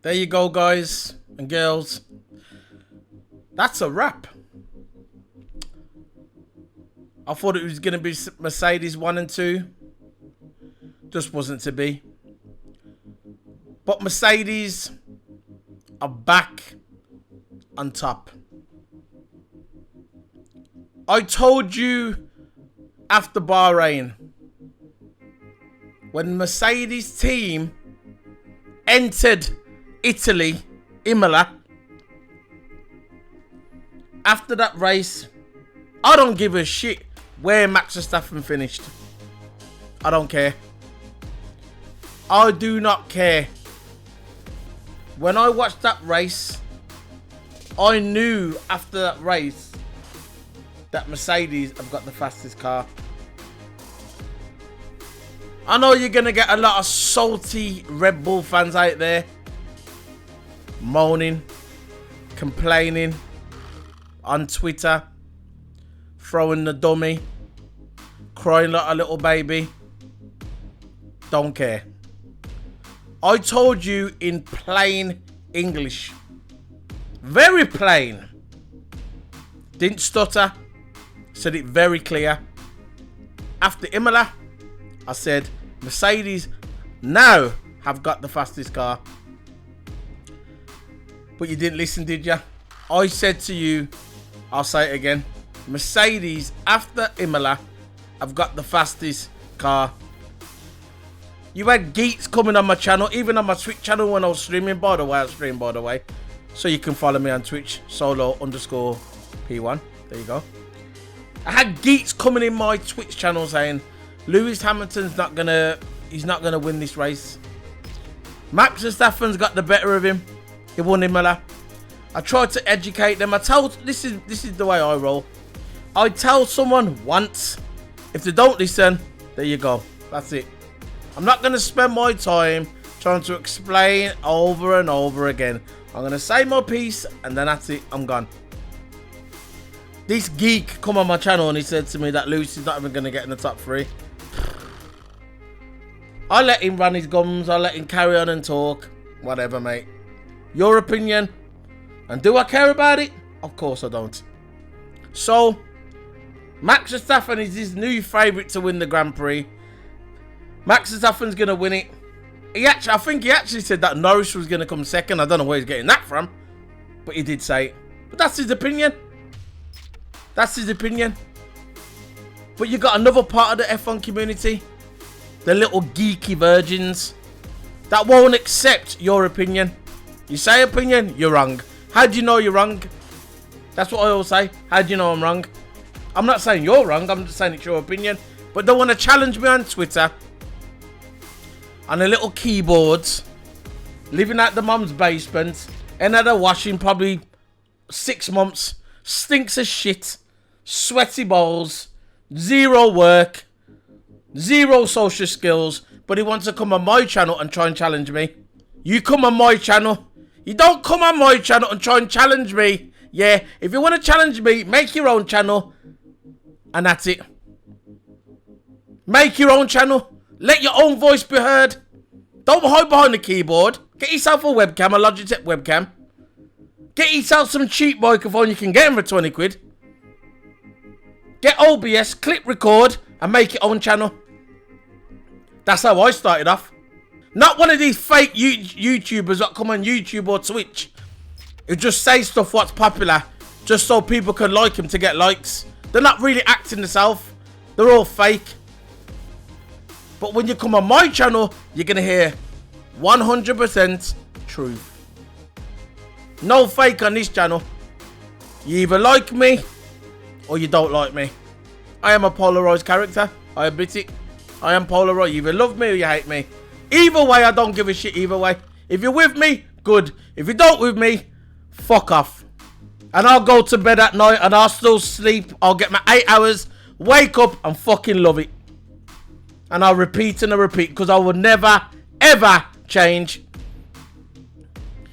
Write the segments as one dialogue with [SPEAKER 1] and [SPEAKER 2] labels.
[SPEAKER 1] There you go, guys and girls. That's a wrap. I thought it was going to be Mercedes 1 and 2. Just wasn't to be. But Mercedes are back on top. I told you after Bahrain, when Mercedes team entered Italy, Imola, after that race, I don't give a shit where Max Verstappen finished. I don't care. I do not care. When I watched that race, I knew after that race that Mercedes have got the fastest car. I know you're going to get a lot of salty Red Bull fans out there moaning, complaining on Twitter, throwing the dummy, crying like a little baby. Don't care. I told you in plain English. Very plain. Didn't stutter. Said it very clear. After Imola, I said Mercedes now have got the fastest car. But you didn't listen, did you? I said to you, I'll say it again. Mercedes after Imola have got the fastest car. You had geeks coming on my channel, even on my Twitch channel when I was streaming. By the way, so you can follow me on Twitch, solo_P1. There you go. I had geeks coming in my Twitch channel saying Lewis Hamilton's not gonna win this race. Max Verstappen's got the better of him. He won Imola. I tried to educate them. This is the way I roll. I tell someone once. If they don't listen, there you go. That's it. I'm not going to spend my time trying to explain over and over again. I'm going to say my piece and then that's it. I'm gone. This geek come on my channel and he said to me that Lewis is not even going to get in the top 3. I let him run his gums. I let him carry on and talk. Whatever, mate. Your opinion. And do I care about it? Of course I don't. So, Max Verstappen is his new favourite to win the Grand Prix. Max Verstappen's going to win it. I think he actually said that Norris was going to come second. I don't know where he's getting that from. But he did say it. But that's his opinion. That's his opinion. But you got another part of the F1 community. The little geeky virgins. That won't accept your opinion. You say opinion, you're wrong. How do you know you're wrong? That's what I always say. How do you know I'm wrong? I'm not saying you're wrong. I'm just saying it's your opinion. But don't want to challenge me on Twitter. On a little keyboards. Living at the mum's basement. And had a washing probably 6 months. Stinks of shit. Sweaty balls. Zero work. Zero social skills. But he wants to come on my channel and try and challenge me. You come on my channel. You don't come on my channel and try and challenge me. Yeah, if you want to challenge me, make your own channel. And that's it. Make your own channel. Let your own voice be heard. Don't hide behind the keyboard. Get yourself a webcam, a Logitech webcam. Get yourself some cheap microphone you can get them for 20 quid. Get OBS, click record, and make your own channel. That's how I started off. Not one of these fake YouTubers that come on YouTube or Twitch who just say stuff what's popular just so people can like them to get likes. They're not really acting themselves. They're all fake. But when you come on my channel, you're going to hear 100% truth. No fake on this channel. You either like me or you don't like me. I am a polarized character. I admit it. I am polarized. You either love me or you hate me. Either way, I don't give a shit either way. If you're with me, good. If you don't with me, fuck off. And I'll go to bed at night and I'll still sleep. I'll get my 8 hours, wake up and fucking love it. And I'll repeat and I'll repeat because I will never, ever change.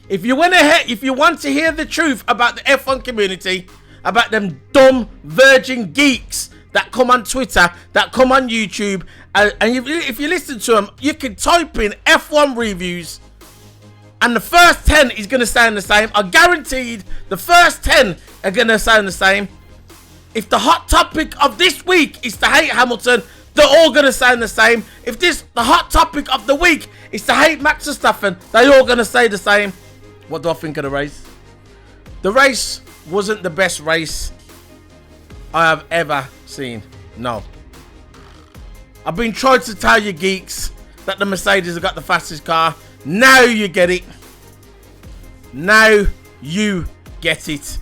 [SPEAKER 1] If you want to hear the truth about the F1 community, about them dumb virgin geeks that come on Twitter, that come on YouTube, and if you listen to them, you can type in F1 reviews And the first 10 is going to sound the same. I guaranteed the first 10 are going to sound the same. If the hot topic of this week is to hate Hamilton, they're all going to sound the same. If the hot topic of the week is to hate Max Verstappen, they're all going to say the same. What do I think of the race? The race wasn't the best race I have ever seen. No. I've been trying to tell you geeks that the Mercedes have got the fastest car. Now you get it. Now you get it.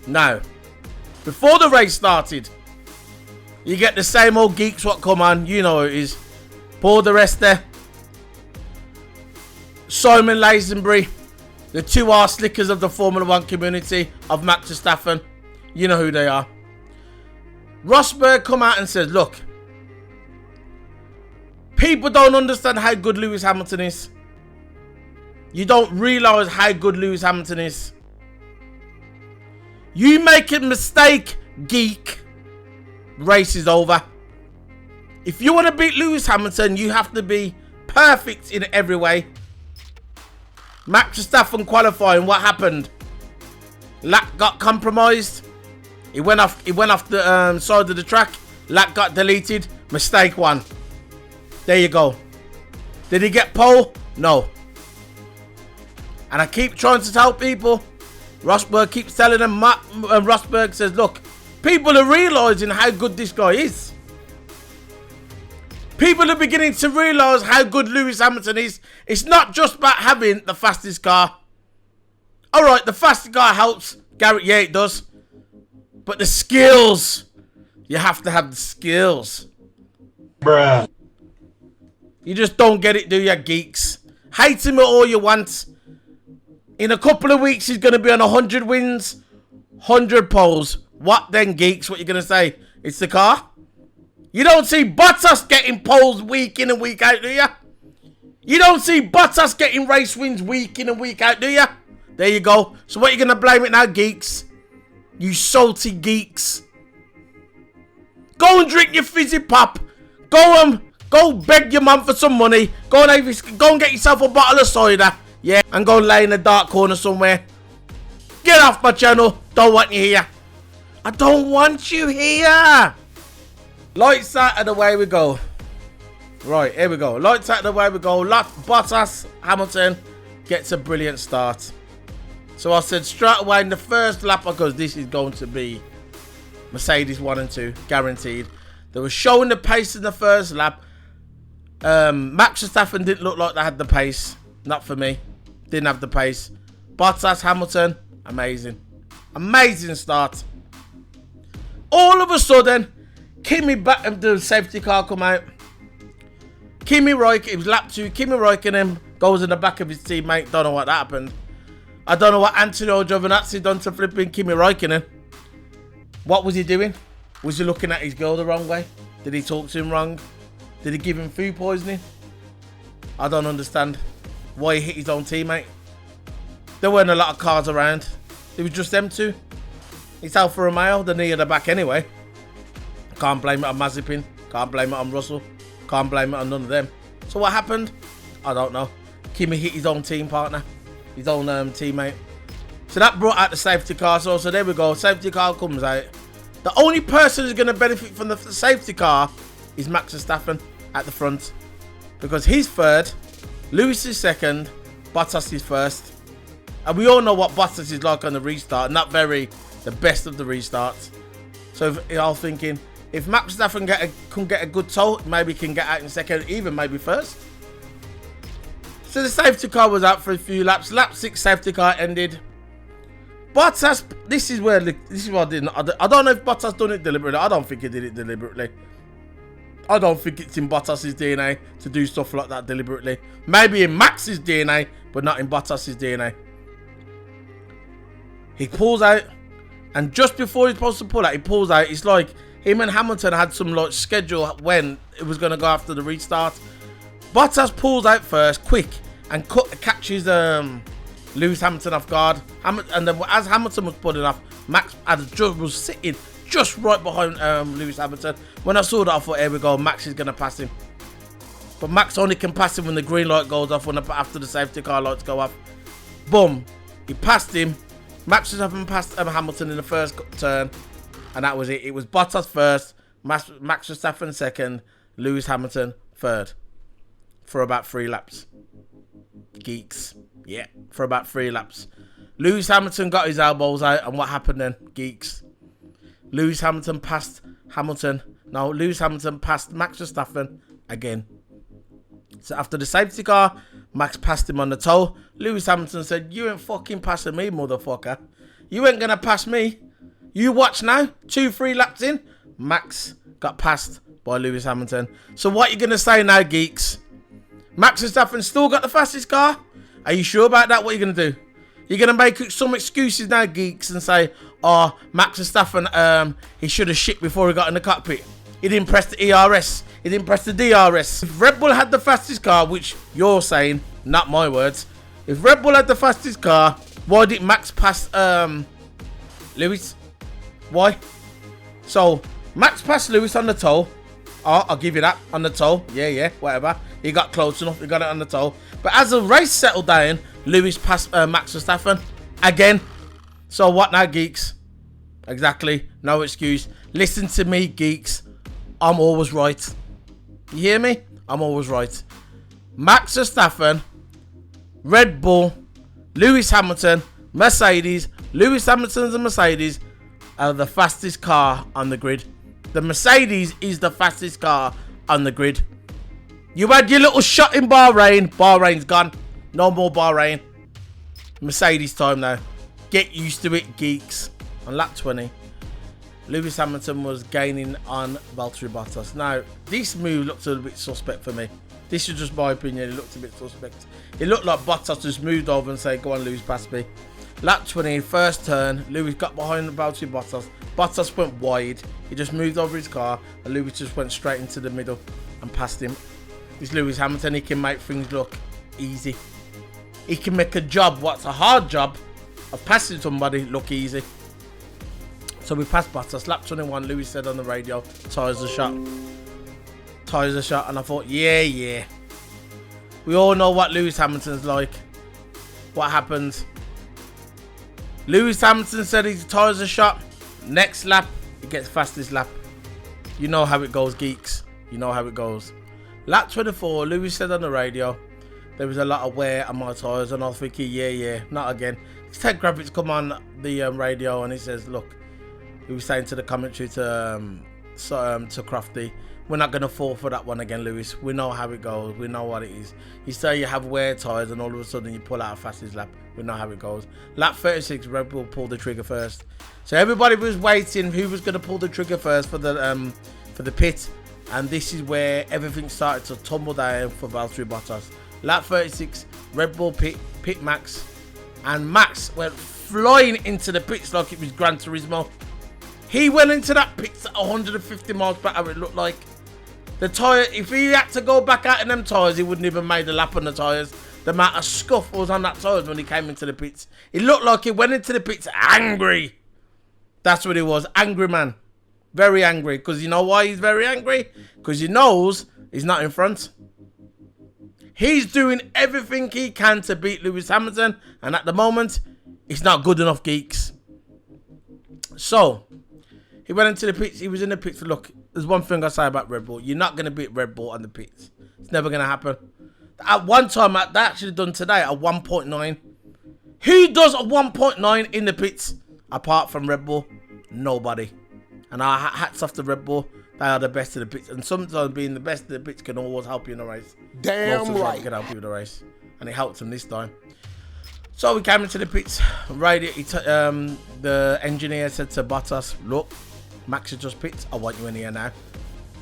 [SPEAKER 1] Now, before the race started, you get the same old geeks what come on. You know who it is. Paul the Rester, Simon Lazenbury, the two arse slickers of the Formula 1 community of Max Verstappen. You know who they are. Rosberg come out and says, look, people don't understand how good Lewis Hamilton is. You don't realise how good Lewis Hamilton is. You make a mistake, geek, race is over. If you want to beat Lewis Hamilton, you have to be perfect in every way. Max Verstappen qualifying, what happened? Lap got compromised. He went off the side of the track. Lap got deleted. Mistake 1. There you go. Did he get pole? No. And I keep trying to tell people. Rosberg keeps telling them. Rosberg says, look, people are realising how good this guy is. People are beginning to realise how good Lewis Hamilton is. It's not just about having the fastest car. Alright, the fastest car helps. Garrett, yeah, it does. But the skills. You have to have the skills.
[SPEAKER 2] Bruh.
[SPEAKER 1] You just don't get it, do you, geeks? Hate him all you want. In a couple of weeks, he's going to be on 100 wins, 100 poles. What then, geeks? What you going to say? It's the car? You don't see Bottas getting poles week in and week out, do you? You don't see Bottas getting race wins week in and week out, do you? There you go. So what are you going to blame it now, geeks? You salty geeks. Go and drink your fizzy pop. Go beg your mum for some money. Go and get yourself a bottle of cider. Yeah, and go lay in a dark corner somewhere. Get off my channel. Don't want you here. I don't want you here. Lights out and away we go. Right, here we go. Lights out and away we go. Bottas Hamilton gets a brilliant start. So I said straight away in the first lap, because this is going to be Mercedes 1 and 2, guaranteed. They were showing the pace in the first lap. Max Verstappen didn't look like they had the pace. Not for me. Didn't have the pace. Bottas, Hamilton, amazing. Amazing start. All of a sudden, Kimi back and the safety car come out. Kimi Raikkonen, it was lap 2. Kimi Raikkonen goes in the back of his teammate. Don't know what happened. I don't know what Antonio Giovinazzi done to flipping Kimi Raikkonen. What was he doing? Was he looking at his girl the wrong way? Did he talk to him wrong? Did he give him food poisoning? I don't understand why he hit his own teammate. There weren't a lot of cars around. It was just them two. It's Alfa Romeo. They're near the back anyway. Can't blame it on Mazepin. Can't blame it on Russell. Can't blame it on none of them. So what happened? I don't know. Kimi hit his own team partner. His own teammate. So that brought out the safety car. So there we go. Safety car comes out. The only person who's going to benefit from the safety car is Max Verstappen at the front. Because he's third. Lewis is second. Bottas is first. And we all know what Bottas is like on the restart. Not very the best of the restarts. So I was thinking, if Max Verstappen can get a good tow, maybe he can get out in second, even maybe first. So the safety car was out for a few laps. Lap 6 safety car ended. Bottas, this is what I didn't. I don't know if Bottas done it deliberately. I don't think he did it deliberately. I don't think it's in Bottas's DNA to do stuff like that deliberately. Maybe in Max's DNA, but not in Bottas's DNA. He pulls out, and just before he's supposed to pull out, he pulls out. It's like him and Hamilton had some like schedule when it was going to go after the restart. Bottas pulls out first, quick, and catches Lewis Hamilton off guard. And then as Hamilton was pulling off, Max was sitting just right behind Lewis Hamilton. When I saw that, I thought, here we go, Max is going to pass him. But Max only can pass him when the green light goes off, after the safety car lights go off. Boom. He passed him. Max Verstappen passed Hamilton in the first turn. And that was it. It was Bottas first, Max Verstappen second, Lewis Hamilton third. For about 3 laps. Geeks. Yeah, for about 3 laps. Lewis Hamilton got his elbows out, and what happened then? Geeks. Lewis Hamilton passed Hamilton. No, Lewis Hamilton passed Max Verstappen again. So after the safety car, Max passed him on the toe. Lewis Hamilton said, "You ain't fucking passing me, motherfucker. You ain't gonna pass me. You watch now." 2-3 laps in, Max got passed by Lewis Hamilton. So what you gonna say now, geeks? Max Verstappen still got the fastest car? Are you sure about that? What are you gonna do? You're going to make some excuses now, geeks, and say, "Oh, Max Verstappen, he should have shit before he got in the cockpit. He didn't press the ERS. He didn't press the DRS." If Red Bull had the fastest car, which you're saying, not my words. If Red Bull had the fastest car, why didn't Max pass Lewis? Why? So, Max passed Lewis on the toe. Oh, I'll give you that, on the toe. Yeah, whatever. He got close enough. He got it on the toe. But as the race settled down, Lewis passed Max Verstappen again. So what now, geeks? Exactly. No excuse. Listen to me, geeks. I'm always right. You hear me? I'm always right. Max Verstappen, Red Bull, Lewis Hamilton, Mercedes. Lewis Hamilton's and Mercedes are the fastest car on the grid. The Mercedes is the fastest car on the grid. You had your little shot in Bahrain. Bahrain's gone. No more Bahrain. Mercedes time now. Get used to it, geeks. On lap 20, Lewis Hamilton was gaining on Valtteri Bottas. Now, this move looked a little bit suspect for me. This is just my opinion. It looked a bit suspect. It looked like Bottas just moved over and said, "Go on, Lewis, pass me." Lap 20, first turn. Lewis got behind Valtteri Bottas. Bottas went wide. He just moved over his car, and Lewis just went straight into the middle and passed him. This Lewis Hamilton, he can make things look easy. He can make a job, what's a hard job, of passing somebody, look easy. So we passed Bottas. Lap 21, Lewis said on the radio, "Tyres are shot. Tyres are shot." And I thought, yeah. We all know what Lewis Hamilton's like. What happens? Lewis Hamilton said his tyres are shot. Next lap, he gets fastest lap. You know how it goes, geeks. You know how it goes. Lap 24, Lewis said on the radio, there was a lot of wear on my tyres, and I was thinking, yeah, not again. Ted Graphics come on the radio, and he says, look, he was saying to the commentary to Crofty, "We're not going to fall for that one again, Lewis. We know how it goes. We know what it is. You say you have wear tyres, and all of a sudden you pull out a fastest lap. We know how it goes." Lap 36, Red Bull pulled the trigger first. So everybody was waiting who was going to pull the trigger first for the pit. And this is where everything started to tumble down for Valtteri Bottas. Lap 36, Red Bull pit Max. And Max went flying into the pits like it was Gran Turismo. He went into that pit at 150 miles per hour, it looked like. The tyre, if he had to go back out in them tyres, he wouldn't even made a lap on the tyres. The amount of scuff was on that tyres when he came into the pits. It looked like he went into the pits angry. That's what he was, angry man. Very angry. Because you know why he's very angry? Because he knows he's not in front. He's doing everything he can to beat Lewis Hamilton. And at the moment, it's not good enough, geeks. So, he went into the pits. He was in the pits. Look, there's one thing I say about Red Bull. You're not going to beat Red Bull on the pits. It's never going to happen. At one time, they actually done today at 1.9. Who does a 1.9 in the pits? Apart from Red Bull? Nobody. And our hats off to Red Bull. They are the best of the pits. And sometimes being the best of the pits can always help you in a race.
[SPEAKER 2] Damn right.
[SPEAKER 1] It can help you in a race. And it helped him this time. So we came into the pits. The engineer said to Bottas, "Look, Max has just pits. I want you in here now."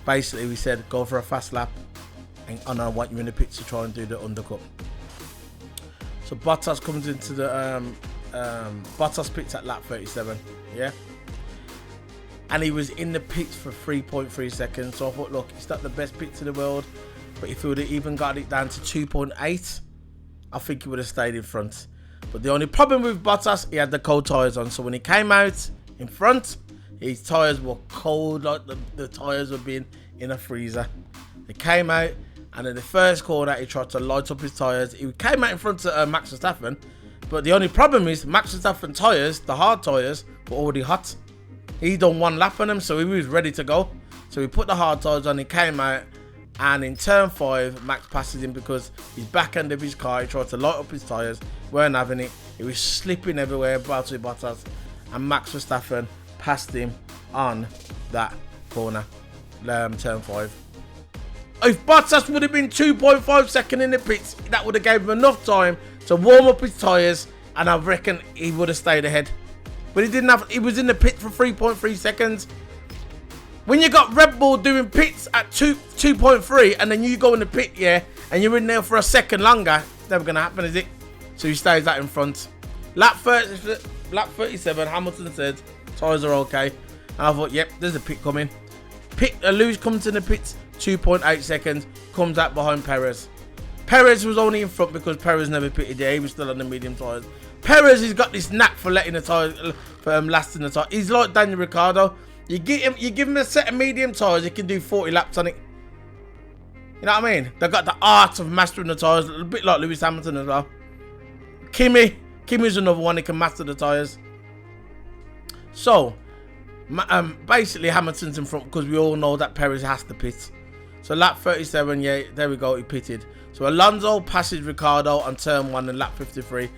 [SPEAKER 1] Basically, we said, go for a fast lap. And I want you in the pits to try and do the undercut. So Bottas comes into the... Bottas pits at lap 37. Yeah? And he was in the pits for 3.3 seconds. So I thought, look, it's not the best pits in the world. But if he would have even got it down to 2.8, I think he would have stayed in front. But the only problem with Bottas, he had the cold tyres on. So when he came out in front, his tyres were cold, like the tyres were being in a freezer. They came out, And in the first corner, he tried to light up his tyres. He came out in front of Max Verstappen. But the only problem is Max Verstappen tyres, the hard tyres, were already hot. He done one lap on them, so he was ready to go. So he put the hard tyres on, he came out. And in turn 5, Max passes him because his back end of his car, he tried to light up his tyres, weren't having it. He was slipping everywhere, Valtteri Bottas. And Max Verstappen passed him on that corner, turn 5. If Bottas would have been 2.5 seconds in the pits, that would have gave him enough time to warm up his tyres, and I reckon he would have stayed ahead. But he didn't have. He was in the pit for 3.3 seconds. When you got Red Bull doing pits at 2.3, and then you go in the pit, and you're in there for a second longer, it's never gonna happen, is it? So he stays out in front. Lap 37, Hamilton said tyres are okay, and I thought, yep, there's a pit coming. Lewis comes in the pits, 2.8 seconds, comes out behind Perez. Perez was only in front because Perez never pitted there. He was still on the medium tyres. Perez has got this knack for letting the tyres, lasting the tyre. He's like Daniel Ricciardo. You give him a set of medium tyres, he can do 40 laps on it. You know what I mean? They've got the art of mastering the tyres, a bit like Lewis Hamilton as well. Kimi's another one, he can master the tyres. So, basically Hamilton's in front because we all know that Perez has to pit. So lap 37, yeah, there we go, he pitted. So Alonso passes Ricciardo on turn 1 and lap 53.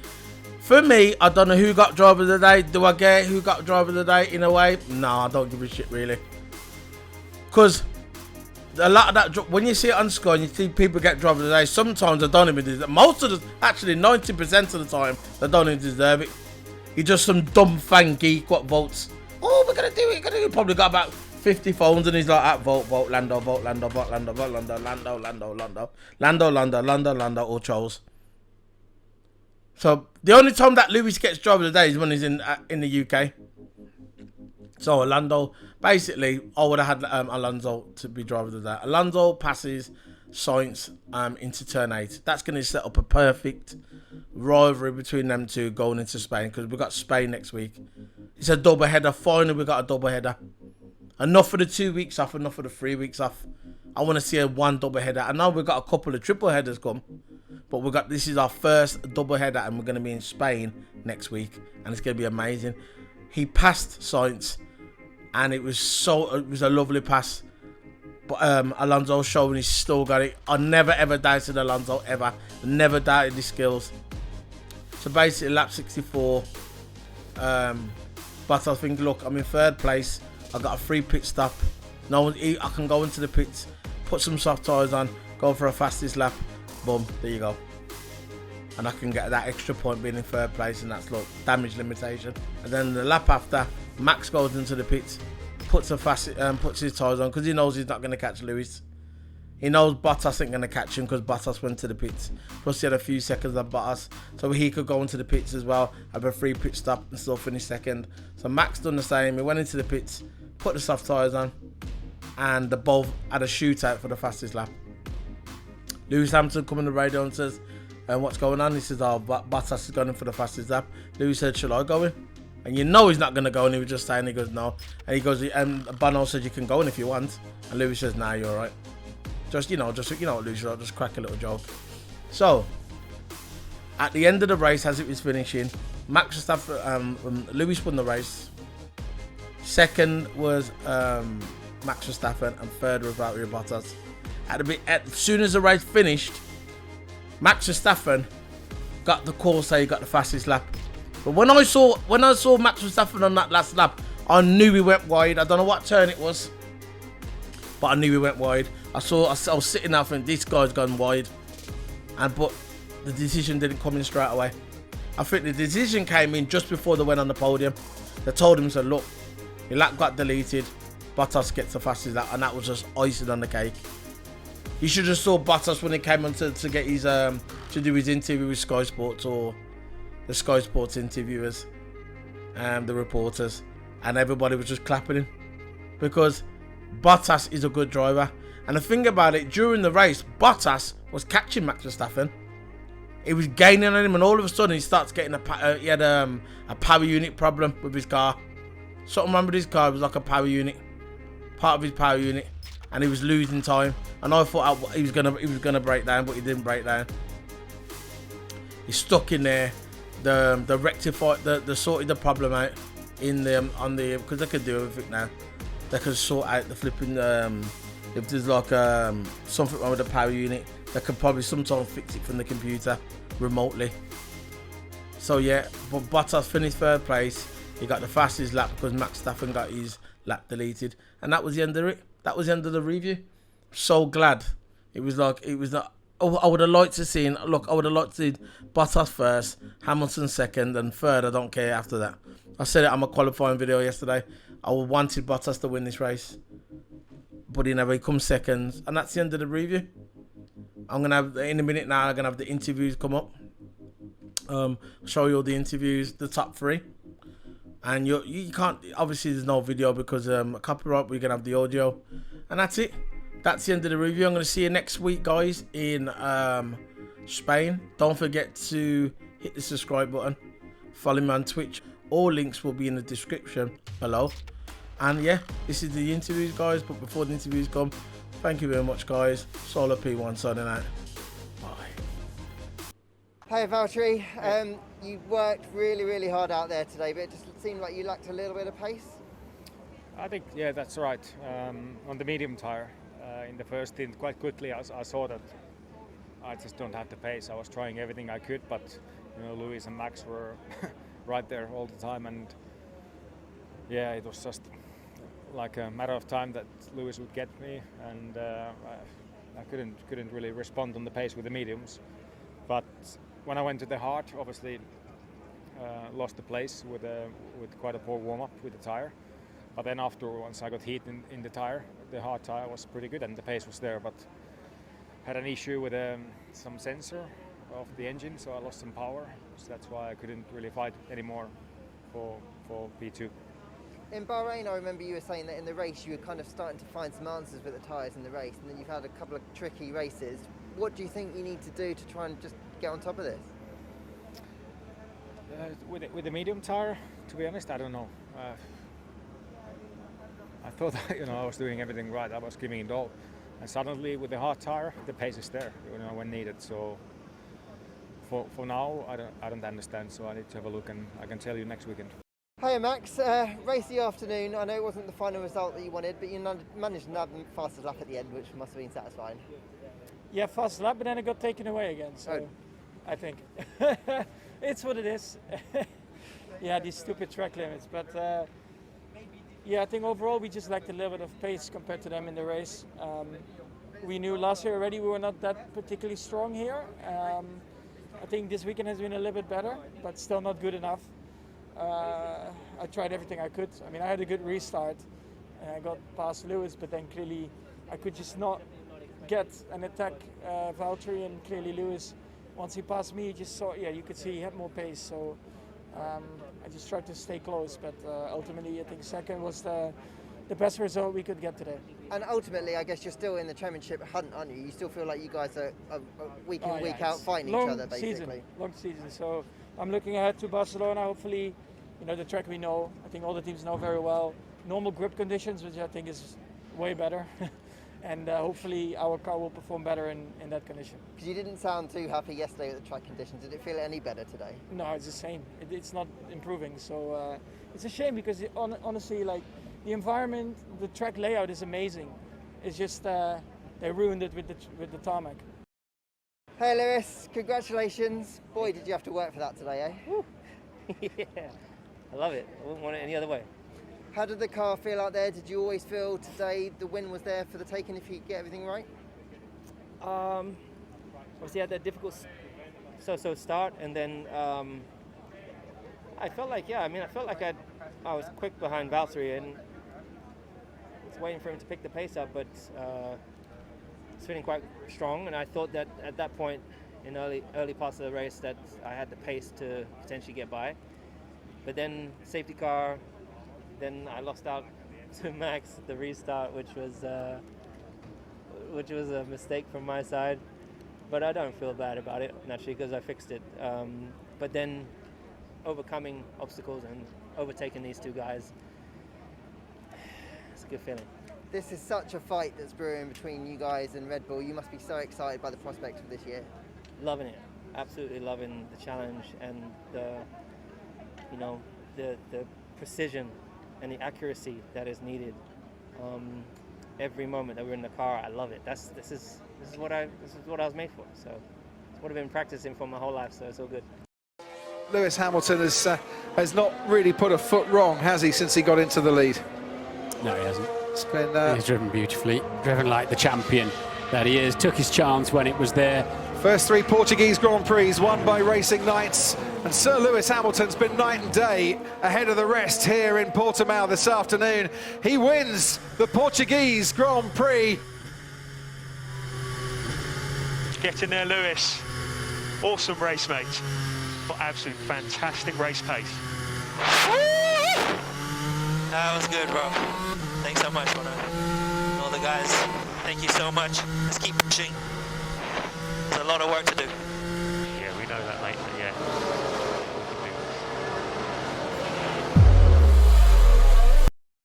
[SPEAKER 1] For me, I don't know who got driver of the day. Do I get who got driver of the day in a way? No, I don't give a shit really. Because a lot of that, when you see it on Sky and you see people get driver of the day, sometimes they don't even deserve it. Most of the, actually 90% of the time, they don't even deserve it. He's just some dumb fan geek what votes. Oh, we're going to do it, we're going to do it. Probably got about 50 phones and he's like, ah, vote, Lando, vote, Lando, vote, Lando, vote, Lando, Lando, Lando, Lando, Lando, Lando, Lando, Lando, or Charles. So the only time that Lewis gets driver of the day is when he's in the UK. So Alonso, basically, I would have had Alonso to be driver of the day. Alonso passes Sainz into turn 8. That's going to set up a perfect rivalry between them two going into Spain because we've got Spain next week. It's a double header. Finally, we got a double header. Enough for the 2 weeks off, enough for the 3 weeks off. I want to see a one double header. I know we've got a couple of triple headers come, but this is our first double header, and we're going to be in Spain next week, and it's going to be amazing. He passed Sainz, and it was a lovely pass. But Alonso showing he's still got it. I never ever doubted Alonso ever. Never doubted his skills. So basically, lap 64. But I think, look, I'm in 3rd place. I got a free pit stop. I can go into the pits, put some soft tyres on, go for a fastest lap. Boom, there you go. And I can get that extra point being in 3rd place, and that's, look, damage limitation. And then the lap after, Max goes into the pits, puts his tyres on because he knows he's not going to catch Lewis. He knows Bottas ain't going to catch him because Bottas went to the pits. Plus, he had a few seconds of Bottas, so he could go into the pits as well, have a free pit stop and still finish 2nd. So Max done the same. He went into the pits, put the soft tyres on, and they both had a shootout for the fastest lap. Lewis Hamilton come on the radio and says, what's going on? He says, oh, Bottas is going in for the fastest lap. Lewis said, shall I go in? And you know he's not going to go, and he was just saying, he goes, no. And he goes, Bono said, you can go in if you want. And Lewis says, nah, you're all right. Just Lewis, just crack a little joke. So, at the end of the race, as it was finishing, Max Verstappen, Lewis won the race. 2nd was Max Verstappen, and 3rd was Valtteri Bottas. As soon as the race finished, Max Verstappen got the call say he got the fastest lap. But when I saw Max Verstappen on that last lap, I knew he went wide. I don't know what turn it was, but I knew he went wide. I was sitting there thinking, this guy's gone wide. But the decision didn't come in straight away. I think the decision came in just before they went on the podium. They told him, said, look, your lap got deleted. Bottas gets the fastest lap, and that was just icing on the cake. You should have saw Bottas when he came on to get his to do his interview with Sky Sports, or the Sky Sports interviewers and the reporters, and everybody was just clapping him because Bottas is a good driver. And the thing about it, during the race, Bottas was catching Max Verstappen. He was gaining on him, and all of a sudden he starts getting he had a power unit problem with his car. Something wrong with his car. It was like a power unit, part of his power unit. and he was losing time. And I thought he was gonna break down, but he didn't break down. He's stuck in there. The rectified, the sorted the problem out in the because they could do everything now. They could sort out the flipping if there's like something wrong with the power unit, they could probably sometimes fix it from the computer remotely. So yeah, but Bottas finished third place. He got the fastest lap because Max Verstappen got his lap deleted, and that was the end of it. That was the end of the review. So glad. It was like oh, I would have liked to see. Look, I would have liked to see Bottas first, Hamilton second, and third. I don't care after that. I said it on my qualifying video yesterday. I wanted Bottas to win this race, but he never. He comes second, and that's the end of the review. I'm gonna have in a minute now. I'm gonna have the interviews come up. Show you all the interviews, the top 3, and you can't. Obviously, there's no video because copyright. We're gonna have the audio, and that's it. That's the end of the review. I'm gonna see you next week, guys, in Spain. Don't forget to hit the subscribe button. Follow me on Twitch. All links will be in the description below. And yeah, this is the interviews, guys. But before the interviews come, thank you very much, guys. Solar P1 signing out.
[SPEAKER 2] Hey Valtteri, you worked really hard out there today, but it just seemed like you lacked a little bit of pace.
[SPEAKER 3] I think, yeah, that's right. On the medium tire, in the first stint, quite quickly I saw that I just don't have the pace. I was trying everything I could, but Lewis and Max were right there all the time, and yeah, it was just like a matter of time that Lewis would get me, and I couldn't really respond on the pace with the mediums. But when I went to the hard, obviously lost the place with quite a poor warm-up with the tire. But then after, once I got heat in the tire, the hard tire was pretty good and the pace was there. But had an issue with some sensor of the engine, so I lost some power. So that's why I couldn't really fight anymore for P2.
[SPEAKER 2] In Bahrain, I remember you were saying that in the race you were kind of starting to find some answers with the tyres in the race, and then you've had a couple of tricky races. What do you think you need to do to try and just get on top of this?
[SPEAKER 3] With the medium tire, to be honest, I don't know. I thought I was doing everything right. I was giving it all, and suddenly with the hard tire, the pace is there, when needed. So for now, I don't understand. So I need to have a look, and I can tell you next weekend.
[SPEAKER 2] Hey Max, race of the afternoon. I know it wasn't the final result that you wanted, but you managed to nab the fastest lap at the end, which must have been satisfying.
[SPEAKER 4] Yeah, fast lap, but then it got taken away again. So
[SPEAKER 2] Oh.
[SPEAKER 4] I think it's what it is. Yeah, these stupid track limits. But yeah, I think overall we just lacked a little bit of pace compared to them in the race. We knew last year already we were not that particularly strong here. I think this weekend has been a little bit better, but still not good enough. I tried everything I could. I mean, I had a good restart and I got past Lewis, but then clearly I could just not get an attack Valtteri, and clearly Lewis, once he passed me, just saw, you could see he had more pace. So I just tried to stay close, but ultimately I think second was the best result we could get today.
[SPEAKER 2] And ultimately, I guess you're still in the championship hunt, aren't you? You still feel like you guys are week in, week out fighting each other, basically.
[SPEAKER 4] Long season. So I'm looking ahead to Barcelona. Hopefully, the track we know. I think all the teams know very well. Normal grip conditions, which I think is way better. And hopefully our car will perform better in that condition.
[SPEAKER 2] Because you didn't sound too happy yesterday with the track conditions. Did it feel any better today?
[SPEAKER 4] No, it's the same. It's not improving. So it's a shame because honestly, like the environment, the track layout is amazing. It's just they ruined it with the tarmac.
[SPEAKER 2] Hey Lewis, congratulations. Boy, did you have to work for that today, eh?
[SPEAKER 5] Yeah, I love it. I wouldn't want it any other way.
[SPEAKER 2] How did the car feel out there? Did you always feel today the win was there for the taking if you get everything right?
[SPEAKER 5] Obviously, I had that difficult so start, and then I felt like, I felt like I was quick behind Valtteri and was waiting for him to pick the pace up, but it's feeling quite strong, and I thought that at that point in early parts of the race that I had the pace to potentially get by. But then safety car, then I lost out to Max at the restart, which was a mistake from my side. But I don't feel bad about it, naturally, because I fixed it. But then overcoming obstacles and overtaking these two guys, it's a good feeling.
[SPEAKER 2] This is such a fight that's brewing between you guys and Red Bull. You must be so excited by the prospects for this year.
[SPEAKER 5] Loving it, absolutely loving the challenge and the, you know, the precision and the accuracy that is needed. Every moment that we're in the car, I love it. This is what I was made for. So it's what I've been practicing for my whole life. So it's all good.
[SPEAKER 6] Lewis Hamilton has not really put a foot wrong, has he, since he got into the lead?
[SPEAKER 7] No, he hasn't.
[SPEAKER 6] It's been
[SPEAKER 7] He's driven beautifully, driven like the champion that he is. Took his chance when it was there.
[SPEAKER 6] first 3 Portuguese Grand Prix won by Racing Knights, and Sir Lewis Hamilton's been night and day ahead of the rest here in Portimao this afternoon. He wins the Portuguese Grand Prix.
[SPEAKER 8] Get in there, Lewis. Awesome race, mate. Absolute fantastic race pace.
[SPEAKER 9] That was good, bro. Thanks so much, Mona. All the guys, thank you so much. Let's keep pushing. There's a lot of work to do.
[SPEAKER 8] Yeah, we know that, mate. But yeah.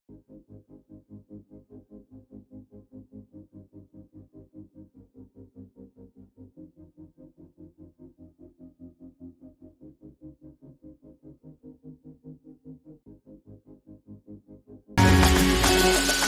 [SPEAKER 9] We can do